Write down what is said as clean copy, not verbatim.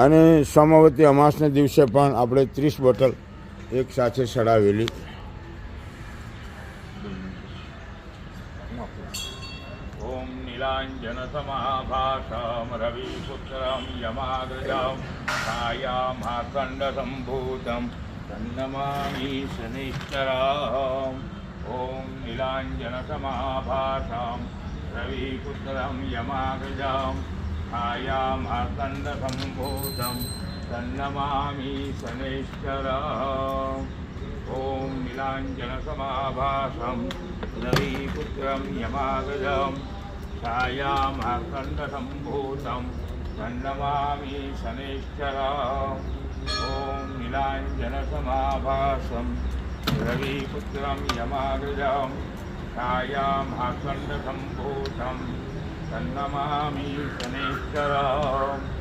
અને સોમવતી અમાસના દિવસે પણ આપણે 30 બોટલ એક સાથે ચડાવેલી. ओम नीलांजन समाभासम रविपुत्रम यमाग्रजम छायाम हाखंड संभूतम तन्नमामि शनिश्चरम. ओम नीलांजन समाभासम रविपुत्रम यमाग्रजम छायाम हाखंड संभूतम तन्नमामि शनिश्चरम. ओम नीलांजन समाभासम रविपुत्रम यमाग्रजम छायाम हाखंड संभूतम तन्नमामि शनिश्चरम. ओम नीलांजन समाभासम रविपुत्रम यमाग्रजम छायाम हाखंड संभूतम तन्नमामि शनिश्चरम.